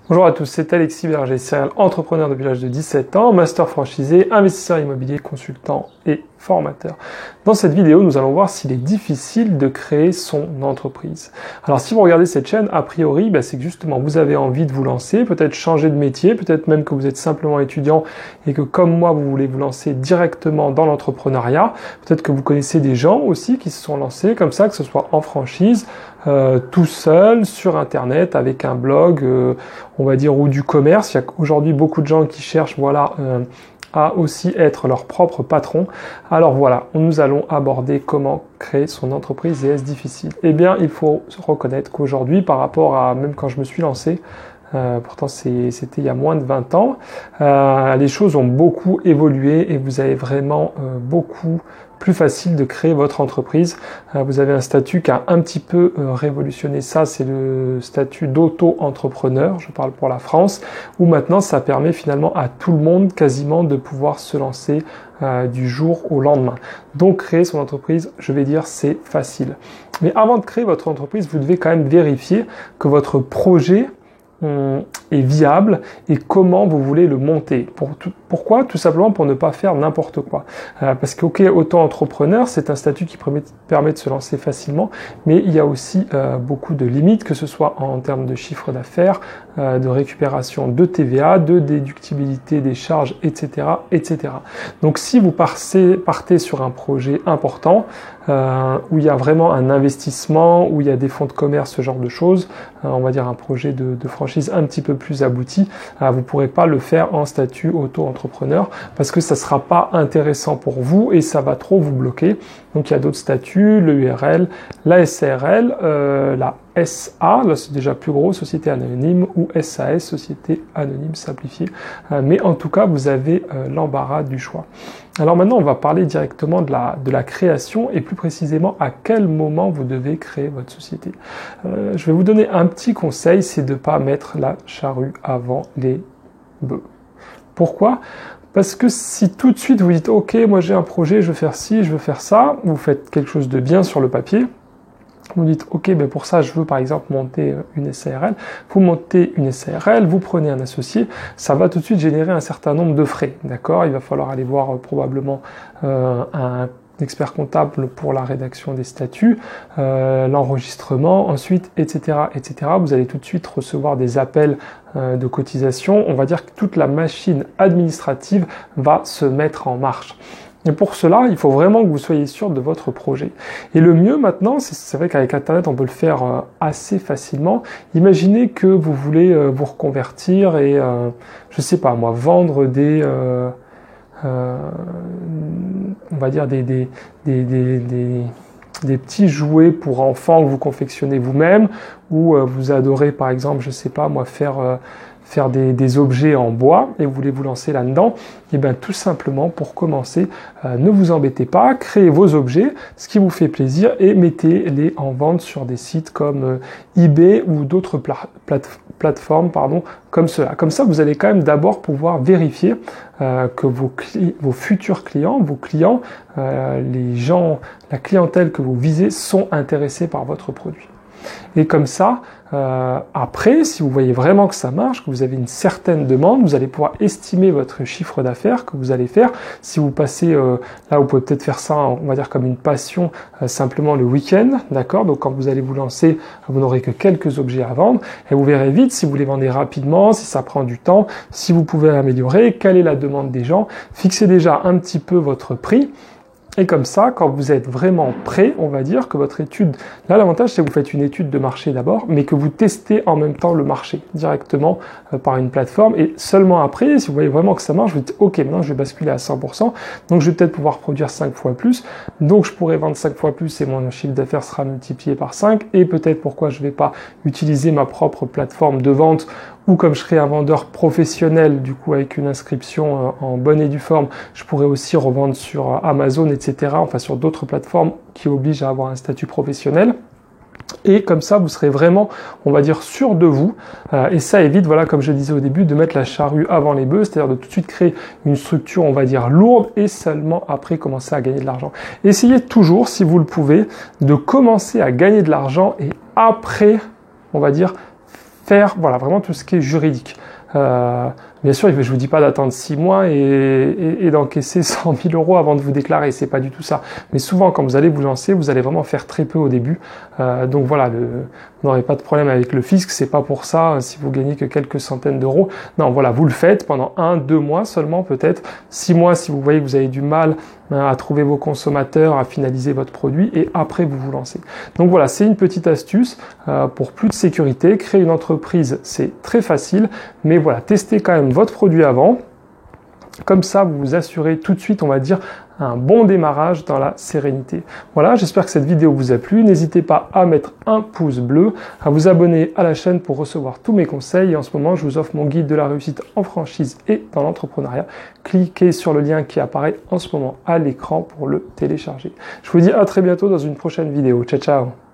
Bonjour à tous, c'est Alexis Berger, serial entrepreneur depuis l'âge de 17 ans, master franchisé, investisseur immobilier, consultant et formateur. Dans cette vidéo, nous allons voir s'il est difficile de créer son entreprise. Alors si vous regardez cette chaîne, a priori, c'est que justement vous avez envie de vous lancer, peut-être changer de métier, peut-être même que vous êtes simplement étudiant et que comme moi, vous voulez vous lancer directement dans l'entrepreneuriat. Peut-être que vous connaissez des gens aussi qui se sont lancés comme ça, que ce soit en franchise, tout seul, sur Internet, avec un blog, on va dire, ou du commerce. Il y a aujourd'hui beaucoup de gens qui cherchent, à aussi être leur propre patron. Alors voilà, nous allons aborder comment créer son entreprise et est-ce difficile? Eh bien, il faut reconnaître qu'aujourd'hui, par rapport à même quand je me suis lancé, pourtant c'était il y a moins de 20 ans, les choses ont beaucoup évolué et vous avez vraiment beaucoup plus facile de créer votre entreprise. Vous avez un statut qui a un petit peu révolutionné ça, c'est le statut d'auto-entrepreneur, je parle pour la France, où maintenant ça permet finalement à tout le monde quasiment de pouvoir se lancer du jour au lendemain. Donc créer son entreprise, je vais dire, c'est facile. Mais avant de créer votre entreprise, vous devez quand même vérifier que votre projet est viable et comment vous voulez le monter. Pourquoi? Tout simplement pour ne pas faire n'importe quoi. Parce que auto-entrepreneur, c'est un statut qui permet de se lancer facilement, mais il y a aussi beaucoup de limites, que ce soit en termes de chiffre d'affaires, de récupération de TVA, de déductibilité des charges, etc., etc. Donc si vous partez sur un projet important, où il y a vraiment un investissement, où il y a des fonds de commerce, ce genre de choses, on va dire un projet de franchise un petit peu plus abouti, vous ne pourrez pas le faire en statut auto-entrepreneur parce que ça ne sera pas intéressant pour vous et ça va trop vous bloquer. Donc il y a d'autres statuts, le URL, la SARL, la SA, là c'est déjà plus gros, Société Anonyme, ou SAS, Société Anonyme Simplifiée. Mais en tout cas, vous avez l'embarras du choix. Alors maintenant, on va parler directement de la création et plus précisément à quel moment vous devez créer votre société. Je vais vous donner un petit conseil, c'est de ne pas mettre la charrue avant les bœufs. Pourquoi ? Parce que si tout de suite vous dites « Ok, moi j'ai un projet, je veux faire ci, je veux faire ça », vous faites quelque chose de bien sur le papier, vous dites « Ok, pour ça je veux par exemple monter une SARL », vous montez une SARL, vous prenez un associé, ça va tout de suite générer un certain nombre de frais, d'accord ? Il va falloir aller voir probablement un expert comptable pour la rédaction des statuts, l'enregistrement, ensuite, etc., etc. Vous allez tout de suite recevoir des appels de cotisation. On va dire que toute la machine administrative va se mettre en marche. Et pour cela, il faut vraiment que vous soyez sûr de votre projet. Et le mieux maintenant, c'est vrai qu'avec Internet, on peut le faire assez facilement. Imaginez que vous voulez vous reconvertir et, je sais pas moi, vendre des... on va dire des petits jouets pour enfants que vous confectionnez vous-même, ou vous adorez par exemple, je sais pas moi, faire des objets en bois et vous voulez vous lancer là-dedans, et bien tout simplement pour commencer, ne vous embêtez pas, créez vos objets, ce qui vous fait plaisir et mettez-les en vente sur des sites comme eBay ou d'autres plateformes comme cela. Comme ça, vous allez quand même d'abord pouvoir vérifier que vos futurs clients, vos clients, les gens, la clientèle que vous visez sont intéressés par votre produit. Et comme ça, après, si vous voyez vraiment que ça marche, que vous avez une certaine demande, vous allez pouvoir estimer votre chiffre d'affaires que vous allez faire. Si vous passez, là vous pouvez peut-être faire ça, on va dire comme une passion, simplement le week-end, d'accord ? Donc quand vous allez vous lancer, vous n'aurez que quelques objets à vendre et vous verrez vite si vous les vendez rapidement, si ça prend du temps, si vous pouvez améliorer, quelle est la demande des gens. Fixez déjà un petit peu votre prix. Et comme ça, quand vous êtes vraiment prêt, on va dire que votre étude, là l'avantage c'est que vous faites une étude de marché d'abord, mais que vous testez en même temps le marché directement par une plateforme et seulement après, si vous voyez vraiment que ça marche, vous dites ok, maintenant je vais basculer à 100%, donc je vais peut-être pouvoir produire 5 fois plus, donc je pourrai vendre 5 fois plus et mon chiffre d'affaires sera multiplié par 5 et peut-être pourquoi je ne vais pas utiliser ma propre plateforme de vente ou comme je serai un vendeur professionnel, du coup avec une inscription en bonne et due forme, je pourrais aussi revendre sur Amazon, etc., enfin sur d'autres plateformes qui obligent à avoir un statut professionnel. Et comme ça, vous serez vraiment, on va dire, sûr de vous. Et ça évite, voilà, comme je disais au début, de mettre la charrue avant les bœufs, c'est-à-dire de tout de suite créer une structure, on va dire, lourde et seulement après commencer à gagner de l'argent. Essayez toujours, si vous le pouvez, de commencer à gagner de l'argent et après, on va dire, faire voilà, vraiment tout ce qui est juridique. Bien sûr, je ne vous dis pas d'attendre 6 mois et d'encaisser 100 000 € avant de vous déclarer, c'est pas du tout ça. Mais souvent, quand vous allez vous lancer, vous allez vraiment faire très peu au début. Donc voilà, vous n'aurez pas de problème avec le fisc, c'est pas pour ça, si vous gagnez que quelques centaines d'euros. Non, voilà, vous le faites pendant 1-2 mois seulement, peut-être 6 mois si vous voyez que vous avez du mal à trouver vos consommateurs, à finaliser votre produit, et après vous vous lancez. Donc voilà, c'est une petite astuce pour plus de sécurité. Créer une entreprise, c'est très facile, mais voilà, testez quand même votre produit avant. Comme ça, vous vous assurez tout de suite, on va dire, un bon démarrage dans la sérénité. Voilà, j'espère que cette vidéo vous a plu. N'hésitez pas à mettre un pouce bleu, à vous abonner à la chaîne pour recevoir tous mes conseils. Et en ce moment, je vous offre mon guide de la réussite en franchise et dans l'entrepreneuriat. Cliquez sur le lien qui apparaît en ce moment à l'écran pour le télécharger. Je vous dis à très bientôt dans une prochaine vidéo. Ciao, ciao!